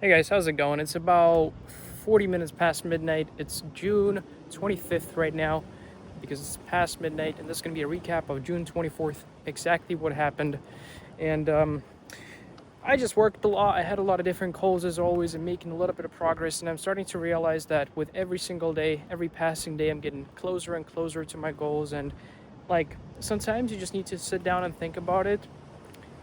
Hey guys, how's it going? It's about 40 minutes past midnight. It's June 25th right now because it's past midnight, and this is going to be a recap of June 24th, exactly what happened. And I just worked a lot. I had a lot of different goals as always and making a little bit of progress. And I'm starting to realize that with every single day, every passing day, I'm getting closer and closer to my goals. And like sometimes you just need to sit down and think about it,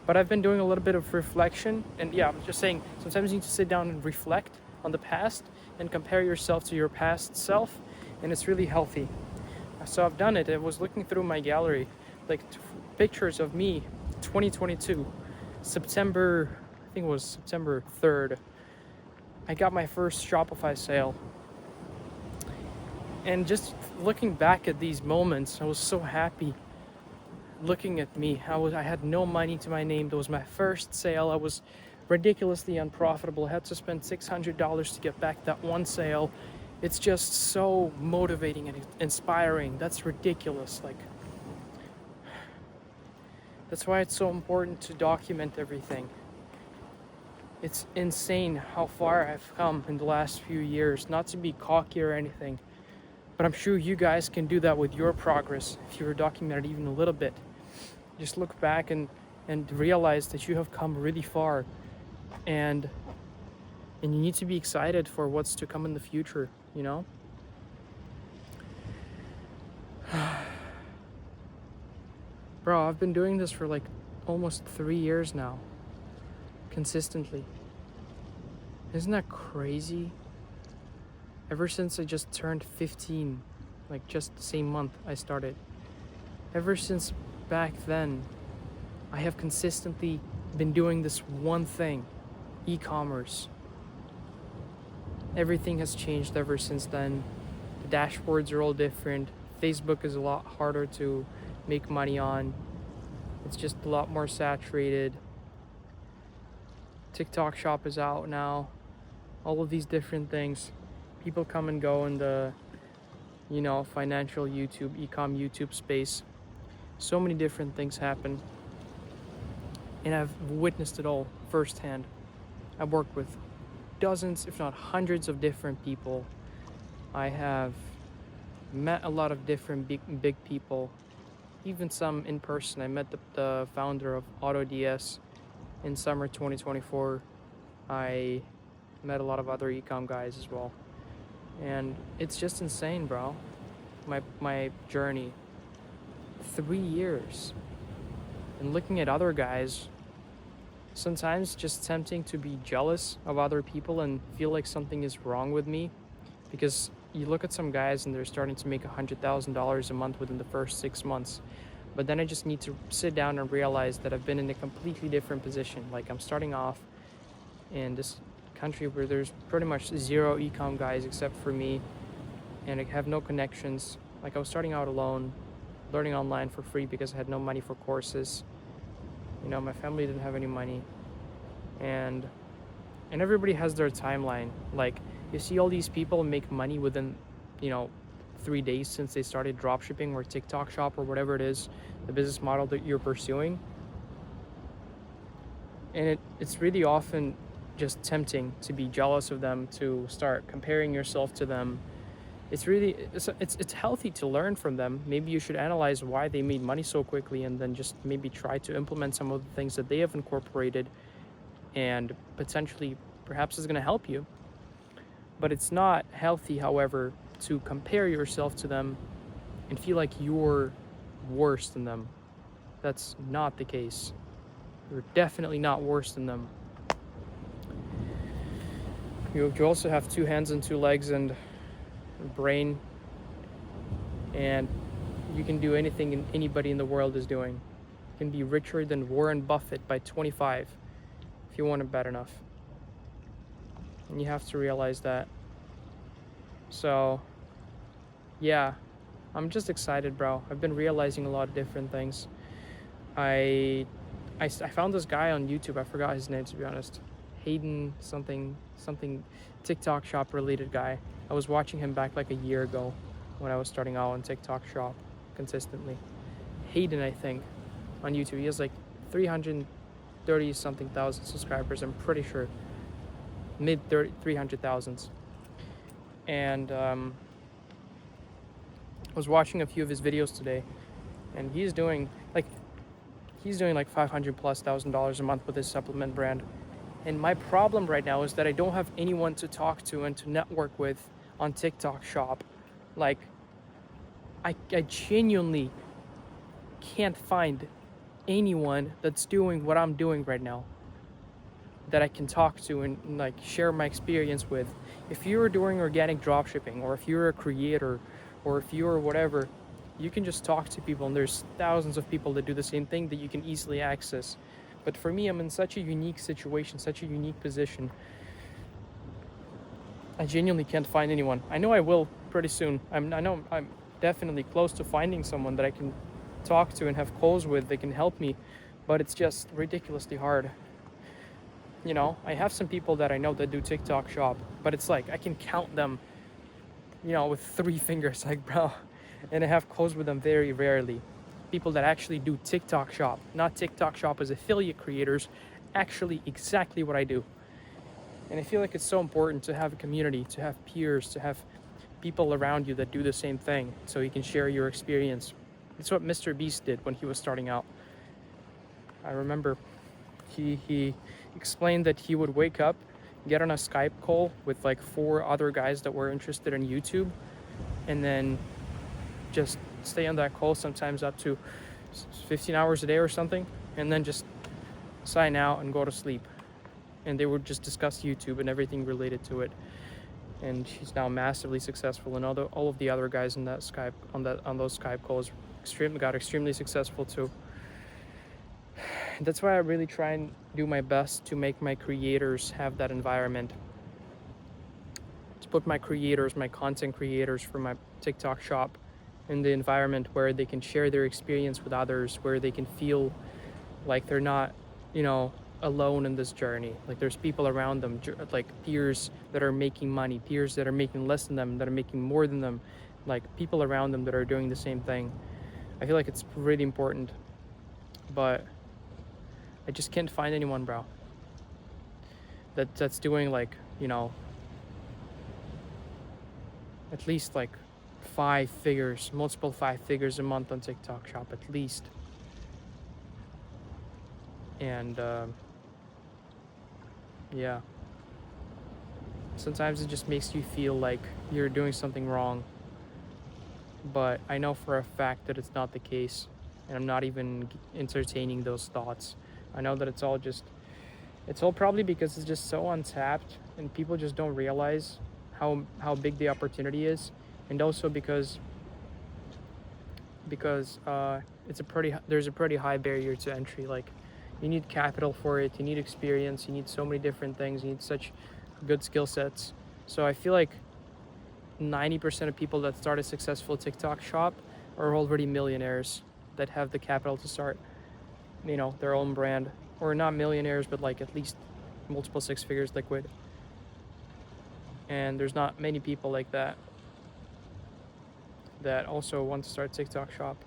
but I've been doing a little bit of reflection, and yeah, I'm just saying sometimes you need to sit down and reflect on the past and compare yourself to your past self, and it's really healthy. So I've done it. I was looking through my gallery, like pictures of me, 2022, September, I think it was September 3rd. I got my first Shopify sale, and just looking back at these moments, I was so happy looking at me. I had no money to my name. That was my first sale. I was ridiculously unprofitable. I had to spend $600 to get back that one sale. It's just so motivating and inspiring. That's ridiculous. Like, that's why it's so important to document everything. It's insane how far I've come in the last few years. Not to be cocky or anything, but I'm sure you guys can do that with your progress if you were documented even a little bit. Just look back and realize that you have come really far, and you need to be excited for what's to come in the future, you know? Bro, I've been doing this for like almost 3 years now, consistently. Isn't that crazy? Ever since I just turned 15, like just the same month I started. Ever since back then, I have consistently been doing this one thing, e-commerce. Everything has changed ever since then. The dashboards are all different. Facebook is a lot harder to make money on. It's just a lot more saturated. TikTok Shop is out now. All of these different things. People come and go in the, financial YouTube, e-com YouTube space. So many different things happen, and I've witnessed it all firsthand. I've worked with dozens, if not hundreds, of different people. I have met a lot of different big people, even some in person. I met the founder of AutoDS in summer 2024. I met a lot of other ecom guys as well, and it's just insane, bro. My journey. 3 years. And looking at other guys, sometimes just tempting to be jealous of other people and feel like something is wrong with me, because you look at some guys and they're starting to make $100,000 a month within the first 6 months. But then I just need to sit down and realize that I've been in a completely different position. Like, I'm starting off in this country where there's pretty much zero ecom guys except for me, and I have no connections. Like, I was starting out alone, learning online for free because I had no money for courses. My family didn't have any money, and everybody has their timeline. Like, you see all these people make money within 3 days since they started dropshipping or TikTok Shop or whatever it is, the business model that you're pursuing. And it's really often just tempting to be jealous of them, to start comparing yourself to them. It's healthy to learn from them. Maybe you should analyze why they made money so quickly, and then just maybe try to implement some of the things that they have incorporated, and potentially perhaps is going to help you. But it's not healthy, however, to compare yourself to them and feel like you're worse than them. That's not the case. You're definitely not worse than them. You also have 2 hands and 2 legs and brain, and you can do anything anybody in the world is doing. You can be richer than Warren Buffett by 25 if you want it bad enough, and you have to realize that. So yeah, I'm just excited, bro. I've been realizing a lot of different things. I found this guy on YouTube. I forgot his name, to be honest. Hayden something TikTok Shop related guy. I was watching him back like a year ago when I was starting out on TikTok Shop consistently. Hayden, I think, on YouTube. He has like 330 something thousand subscribers, I'm pretty sure. mid 300,000s. And I was watching a few of his videos today, and he's doing like $500,000+ a month with his supplement brand. And my problem right now is that I don't have anyone to talk to and to network with on TikTok Shop. Like, I genuinely can't find anyone that's doing what I'm doing right now that I can talk to and like share my experience with. If you're doing organic dropshipping, or if you're a creator, or if you're whatever, you can just talk to people, and there's thousands of people that do the same thing that you can easily access. But for me, I'm in such a unique situation, such a unique position. I genuinely can't find anyone. I know I will pretty soon. I know I'm definitely close to finding someone that I can talk to and have calls with that can help me, but it's just ridiculously hard. You know, I have some people that I know that do TikTok Shop, but it's like I can count them, you know, with 3 fingers, like, bro. And I have calls with them very rarely. People that actually do TikTok Shop, not TikTok Shop as affiliate creators, actually exactly what I do. And I feel like it's so important to have a community, to have peers, to have people around you that do the same thing, so you can share your experience. It's what Mr. Beast did when he was starting out. I remember he explained that he would wake up, get on a Skype call with like 4 other guys that were interested in YouTube, and then just stay on that call sometimes up to 15 hours a day or something, and then just sign out and go to sleep. And they would just discuss YouTube and everything related to it. And he's now massively successful, and all of the other guys in that Skype on those Skype calls got extremely successful too. That's why I really try and do my best to make my creators have that environment. To put my creators, my content creators for my TikTok Shop, in the environment where they can share their experience with others, where they can feel like they're not, you know, alone in this journey. Like, there's people around them, like peers that are making money, peers that are making less than them, that are making more than them, like people around them that are doing the same thing. I feel like it's really important, but I just can't find anyone, bro, that's doing, like, you know, at least like 5 figures, multiple 5 figures a month on TikTok Shop at least. And yeah, sometimes it just makes you feel like you're doing something wrong, but I know for a fact that it's not the case, and I'm not even entertaining those thoughts. I know that it's all probably because it's just so untapped, and people just don't realize how big the opportunity is, and also because there's a pretty high barrier to entry. Like, you need capital for it, you need experience, you need so many different things, you need such good skill sets. So I feel like 90% of people that start a successful TikTok Shop are already millionaires that have the capital to start, you know, their own brand. Or not millionaires, but like at least multiple 6 figures liquid. And there's not many people like that also want to start TikTok Shop.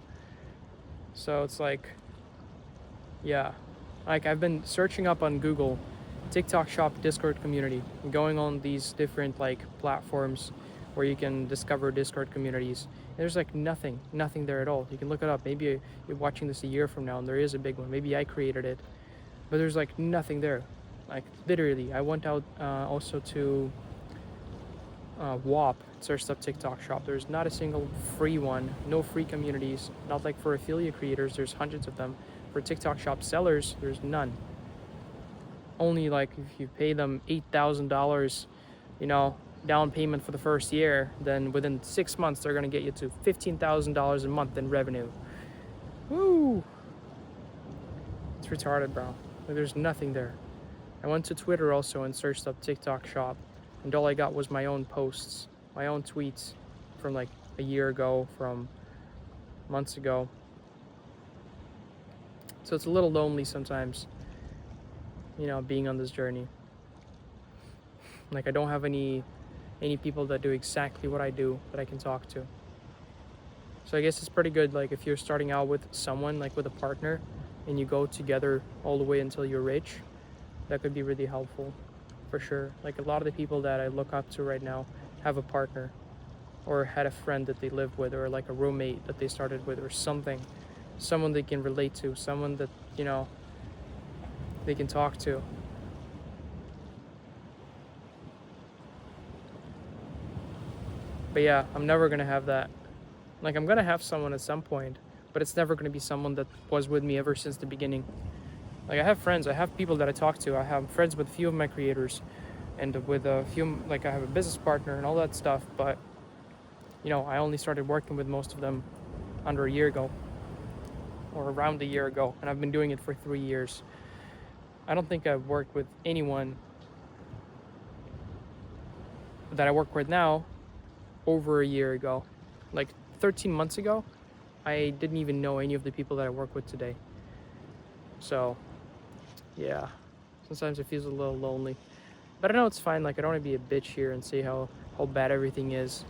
So it's like, yeah, like I've been searching up on Google TikTok Shop Discord community, going on these different like platforms where you can discover Discord communities. There's like nothing there at all. You can look it up. Maybe you're watching this a year from now and there is a big one. Maybe I created it, but there's like nothing there. Like, literally, I went out also to WAP, searched up TikTok Shop. There's not a single free one, no free communities. Not like for affiliate creators, there's hundreds of them. For TikTok Shop sellers, there's none. Only like if you pay them $8,000, you know, down payment for the first year, then within 6 months they're gonna get you to $15,000 a month in revenue. Woo! It's retarded, bro. Like, there's nothing there. I went to Twitter also and searched up TikTok Shop, and all I got was my own posts, my own tweets from like a year ago, from months ago. So it's a little lonely sometimes, you know, being on this journey. Like, I don't have any people that do exactly what I do that I can talk to. So I guess it's pretty good, like, if you're starting out with someone, like with a partner, and you go together all the way until you're rich, that could be really helpful. for sure. Like a lot of the people that I look up to right now have a partner or had a friend that they live with, or like a roommate that they started with, or something, someone they can relate to, someone that, you know, they can talk to. But yeah, I'm never gonna have that. Like, I'm gonna have someone at some point, but it's never gonna be someone that was with me ever since the beginning. Like, I have friends, I have people that I talk to, I have friends with a few of my creators, and with a few, like, I have a business partner and all that stuff, but, you know, I only started working with most of them under a year ago, or around a year ago, and I've been doing it for 3 years. I don't think I've worked with anyone that I work with now over a year ago. Like 13 months ago, I didn't even know any of the people that I work with today. So, yeah, sometimes it feels a little lonely. But I know it's fine. Like, I don't want to be a bitch here and say how bad everything is,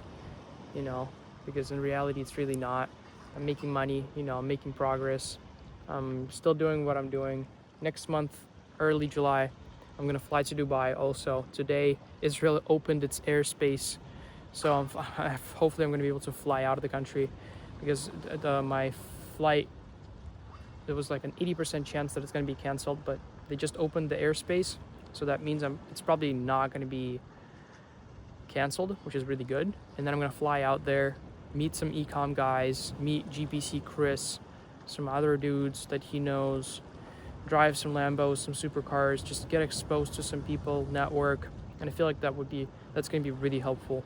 you know, because in reality, it's really not. I'm making money, you know, I'm making progress. I'm still doing what I'm doing. Next month, early July, I'm gonna fly to Dubai also. Today, Israel opened its airspace, so hopefully I'm gonna be able to fly out of the country, because my flight, there was like an 80% chance that it's gonna be canceled, but they just opened the airspace, so that means it's probably not gonna be canceled, which is really good. And then I'm gonna fly out there, meet some ecom guys, meet GPC Chris, some other dudes that he knows, drive some Lambos, some supercars, just get exposed to some people, network. And I feel like that's gonna be really helpful,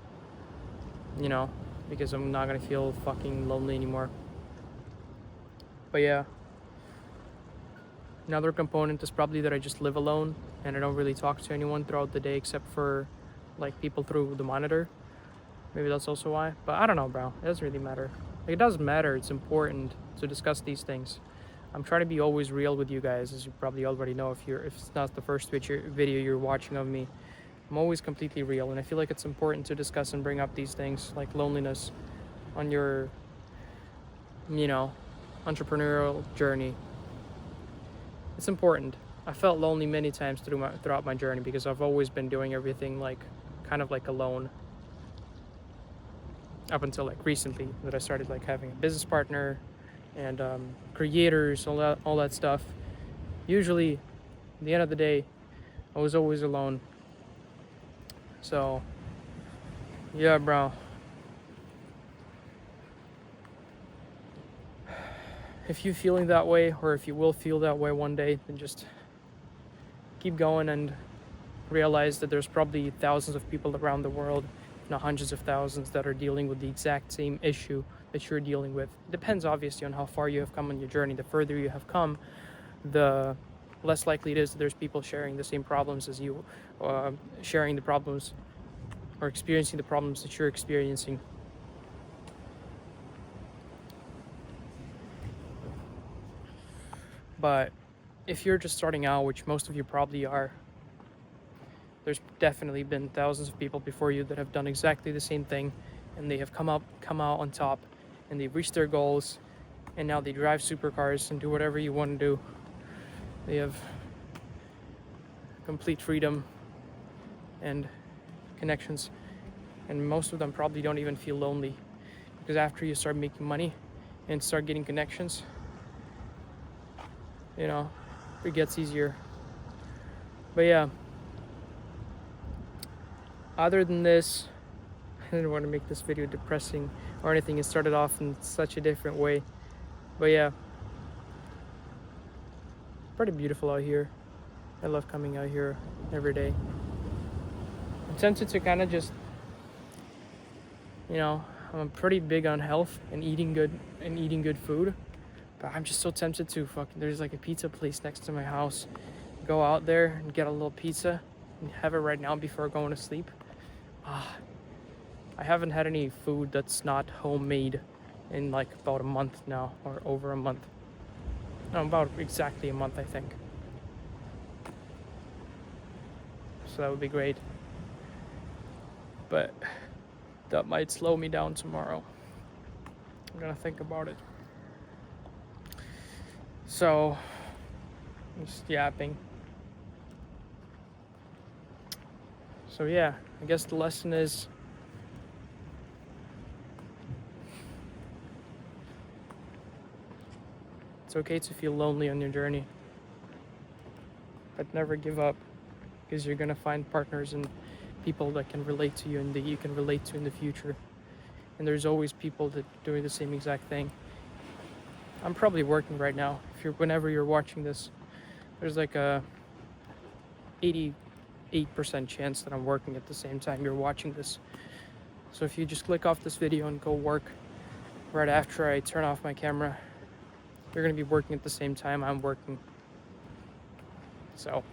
you know, because I'm not gonna feel fucking lonely anymore. But yeah, another component is probably that I just live alone and I don't really talk to anyone throughout the day except for like people through the monitor. Maybe that's also why. But I don't know, bro. It doesn't really matter. Like, it does matter. It's important to discuss these things. I'm trying to be always real with you guys, as you probably already know if it's not the first video you're watching of me. I'm always completely real, and I feel like it's important to discuss and bring up these things like loneliness on your, you know, entrepreneurial journey. It's important. I felt lonely many times throughout my journey because I've always been doing everything like kind of like alone. Up until like recently, that I started like having a business partner and creators, all that stuff. Usually, at the end of the day, I was always alone. So, yeah, bro. If you're feeling that way, or if you will feel that way one day, then just keep going and realize that there's probably thousands of people around the world, if not hundreds of thousands, that are dealing with the exact same issue that you're dealing with. It depends obviously on how far you have come on your journey. The further you have come, the less likely it is that there's people sharing the same problems as you, sharing the problems or experiencing the problems that you're experiencing. But if you're just starting out, which most of you probably are, there's definitely been thousands of people before you that have done exactly the same thing, and they have come out on top, and they've reached their goals, and now they drive supercars and do whatever you want to do. They have complete freedom and connections, and most of them probably don't even feel lonely, because after you start making money and start getting connections, you know, it gets easier. But yeah, other than this, I didn't want to make this video depressing or anything. It started off in such a different way. But yeah, pretty beautiful out here. I love coming out here every day. I'm tempted to kind of just, you know, I'm pretty big on health and eating good food. But I'm just so tempted to there's like a pizza place next to my house. Go out there and get a little pizza and have it right now before going to sleep. I haven't had any food that's not homemade in like about a month now, or over a month. No, about exactly a month, I think. So that would be great. But that might slow me down tomorrow. I'm gonna think about it. So, I'm just yapping. So yeah, I guess the lesson is it's okay to feel lonely on your journey, but never give up, because you're gonna find partners and people that can relate to you and that you can relate to in the future. And there's always people that doing the same exact thing. I'm probably working right now. If you're whenever you're watching this, there's like a 88% chance that I'm working at the same time you're watching this. So if you just click off this video and go work right after I turn off my camera, you're gonna be working at the same time I'm working. So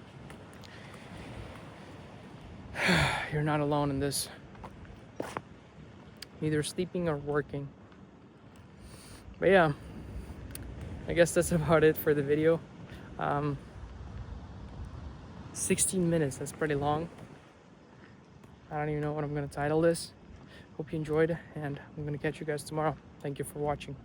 you're not alone in this. Either sleeping or working. But yeah, I guess that's about it for the video. 16 minutes, that's pretty long. I don't even know what I'm gonna title this. Hope you enjoyed, and I'm gonna catch you guys tomorrow. Thank you for watching.